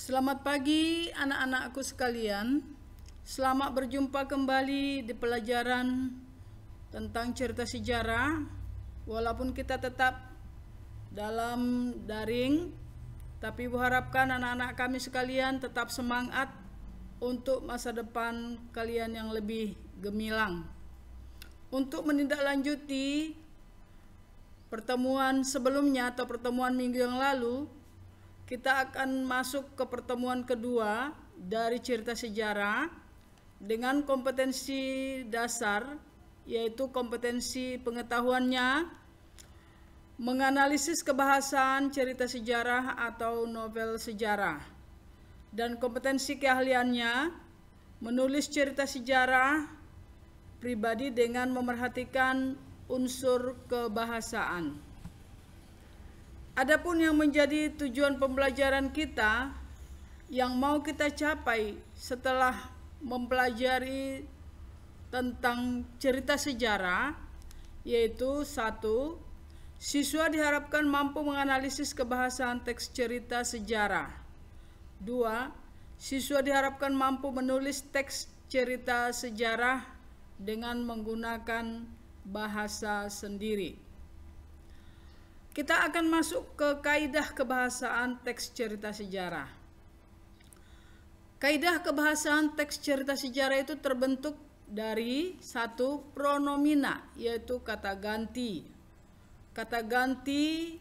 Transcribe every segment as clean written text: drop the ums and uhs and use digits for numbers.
Selamat pagi anak-anakku sekalian. Selamat berjumpa kembali di pelajaran tentang cerita sejarah. Walaupun kita tetap dalam daring, tapi Ibu harapkan anak-anak kami sekalian tetap semangat untuk masa depan kalian yang lebih gemilang. Untuk menindaklanjuti pertemuan sebelumnya atau pertemuan minggu yang lalu, kita akan masuk ke pertemuan kedua dari cerita sejarah dengan kompetensi dasar, yaitu kompetensi pengetahuannya menganalisis kebahasaan cerita sejarah atau novel sejarah, dan kompetensi keahliannya menulis cerita sejarah pribadi dengan memerhatikan unsur kebahasaan. Adapun yang menjadi tujuan pembelajaran kita yang mau kita capai setelah mempelajari tentang cerita sejarah, yaitu 1. Siswa diharapkan mampu menganalisis kebahasaan teks cerita sejarah. 2. Siswa diharapkan mampu menulis teks cerita sejarah dengan menggunakan bahasa sendiri. Kita akan masuk ke kaidah kebahasaan teks cerita sejarah. Kaidah kebahasaan teks cerita sejarah itu terbentuk dari 1. Pronomina, yaitu kata ganti. Kata ganti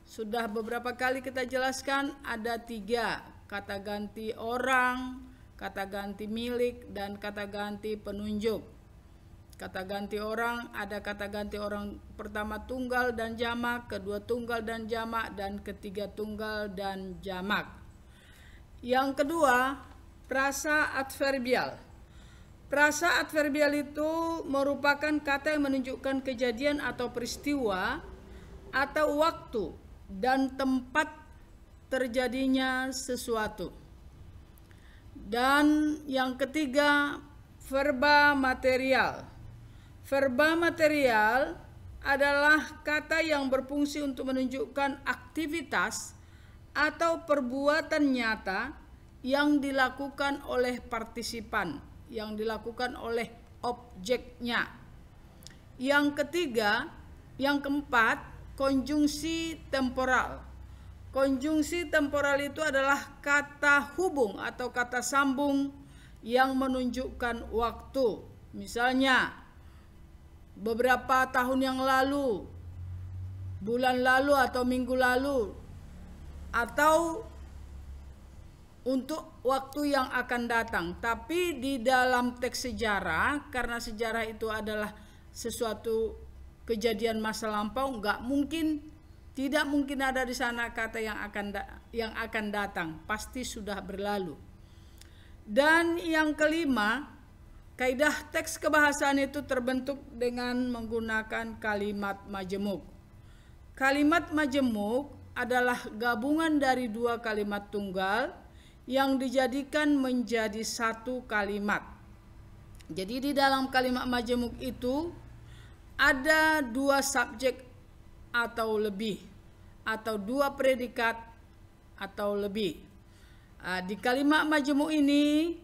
sudah beberapa kali kita jelaskan, ada 3. Kata ganti orang, kata ganti milik, dan kata ganti penunjuk. Kata ganti orang, ada kata ganti orang pertama tunggal dan jamak, kedua tunggal dan jamak, dan ketiga tunggal dan jamak. Yang kedua, prasa adverbial. Prasa adverbial itu merupakan kata yang menunjukkan kejadian atau peristiwa atau waktu dan tempat terjadinya sesuatu. Dan yang ketiga, verba material. Verba material adalah kata yang berfungsi untuk menunjukkan aktivitas atau perbuatan nyata yang dilakukan oleh partisipan, yang dilakukan oleh objeknya. Yang ketiga, yang keempat, konjungsi temporal. Konjungsi temporal itu adalah kata hubung atau kata sambung yang menunjukkan waktu. Misalnya, beberapa tahun yang lalu, bulan lalu atau minggu lalu, atau untuk waktu yang akan datang. Tapi di dalam teks sejarah, karena sejarah itu adalah sesuatu kejadian masa lampau, tidak mungkin ada di sana kata yang akan datang, pasti sudah berlalu. Dan yang kelima, kaidah teks kebahasaan itu terbentuk dengan menggunakan kalimat majemuk. Kalimat majemuk adalah gabungan dari 2 kalimat tunggal yang dijadikan menjadi 1 kalimat. Jadi di dalam kalimat majemuk itu ada 2 subjek atau lebih, atau 2 predikat atau lebih. Di kalimat majemuk ini,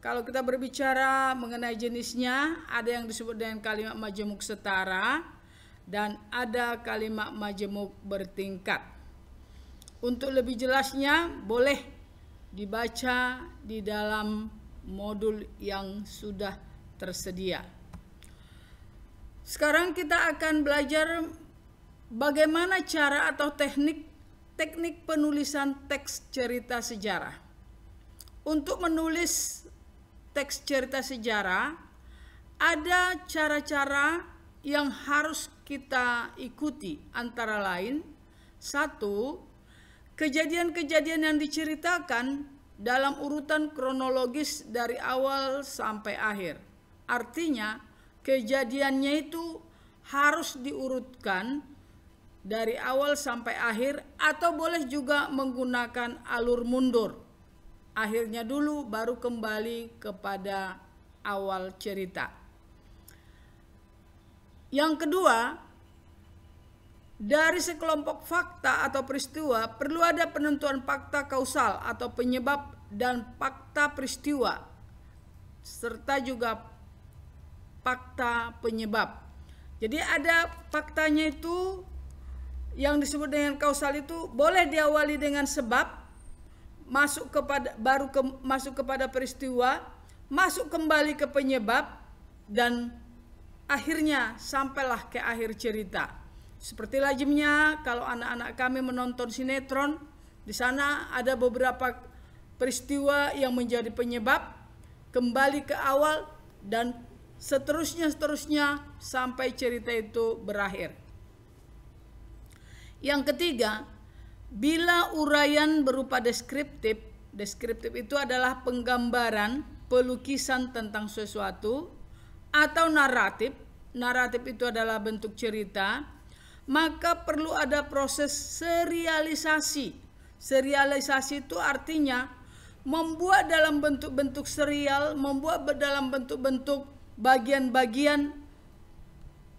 kalau kita berbicara mengenai jenisnya, ada yang disebut dengan kalimat majemuk setara dan ada kalimat majemuk bertingkat. Untuk lebih jelasnya boleh dibaca di dalam modul yang sudah tersedia. Sekarang kita akan belajar bagaimana cara atau teknik penulisan teks cerita sejarah. Untuk menulis teks cerita sejarah, ada cara-cara yang harus kita ikuti, antara lain 1. Kejadian-kejadian yang diceritakan dalam urutan kronologis dari awal sampai akhir. Artinya kejadiannya itu harus diurutkan dari awal sampai akhir, atau boleh juga menggunakan alur mundur. Akhirnya dulu baru kembali kepada awal cerita. Yang kedua, Dari sekelompok fakta atau peristiwa perlu ada penentuan fakta kausal atau penyebab dan fakta peristiwa, serta juga fakta penyebab. Jadi ada faktanya itu yang disebut dengan kausal itu boleh diawali dengan sebab, masuk kepada peristiwa, masuk kembali ke penyebab, dan akhirnya sampailah ke akhir cerita. Seperti lazimnya kalau anak-anak kami menonton sinetron, di sana ada beberapa peristiwa yang menjadi penyebab, kembali ke awal, dan seterusnya sampai cerita itu berakhir. Yang ketiga, bila uraian berupa deskriptif itu adalah penggambaran, pelukisan tentang sesuatu, atau naratif itu adalah bentuk cerita, maka perlu ada proses serialisasi. Serialisasi itu artinya membuat dalam bentuk-bentuk serial, membuat dalam bentuk-bentuk bagian-bagian,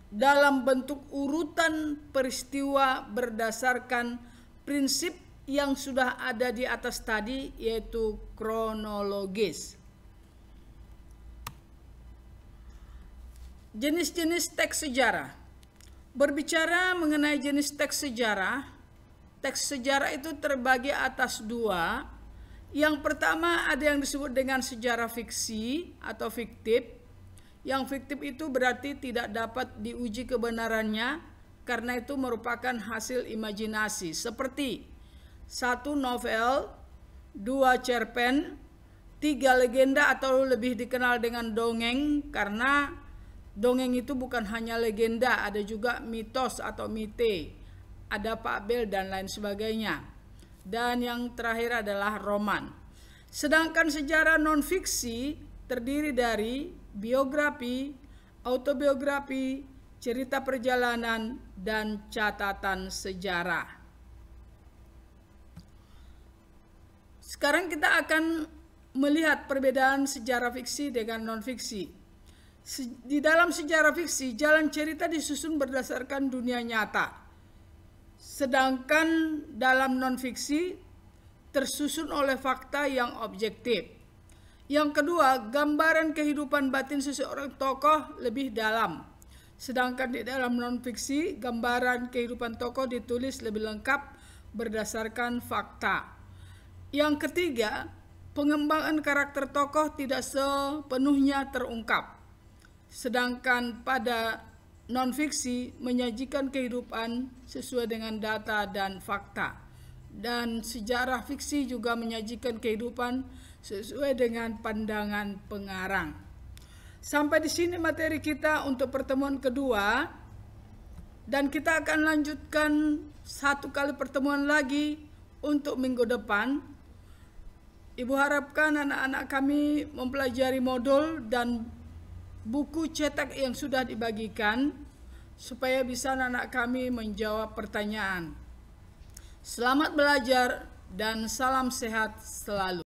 dalam bentuk urutan peristiwa berdasarkan prinsip yang sudah ada di atas tadi, yaitu kronologis. Jenis-jenis teks sejarah. Berbicara mengenai jenis teks sejarah itu terbagi atas dua. Yang pertama ada yang disebut dengan sejarah fiksi atau fiktif. Yang fiktif itu berarti tidak dapat diuji kebenarannya karena itu merupakan hasil imajinasi. Seperti 1 novel, 2 cerpen, 3 legenda atau lebih dikenal dengan dongeng, karena dongeng itu bukan hanya legenda, ada juga mitos atau mite, ada fabel dan lain sebagainya. Dan yang terakhir adalah roman. Sedangkan sejarah non-fiksi terdiri dari biografi, autobiografi, cerita perjalanan, dan catatan sejarah. Sekarang kita akan melihat perbedaan sejarah fiksi dengan non-fiksi. Di dalam sejarah fiksi, jalan cerita disusun berdasarkan dunia nyata. Sedangkan dalam non-fiksi tersusun oleh fakta yang objektif. Yang kedua, gambaran kehidupan batin seseorang tokoh lebih dalam. Sedangkan di dalam non-fiksi, gambaran kehidupan tokoh ditulis lebih lengkap berdasarkan fakta. Yang ketiga, pengembangan karakter tokoh tidak sepenuhnya terungkap. Sedangkan pada non-fiksi menyajikan kehidupan sesuai dengan data dan fakta. Dan sejarah fiksi juga menyajikan kehidupan sesuai dengan pandangan pengarang. Sampai di sini materi kita untuk pertemuan kedua. Dan kita akan lanjutkan satu kali pertemuan lagi untuk minggu depan. Ibu harapkan anak-anak kami mempelajari modul dan buku cetak yang sudah dibagikan supaya bisa anak kami menjawab pertanyaan. Selamat belajar dan salam sehat selalu.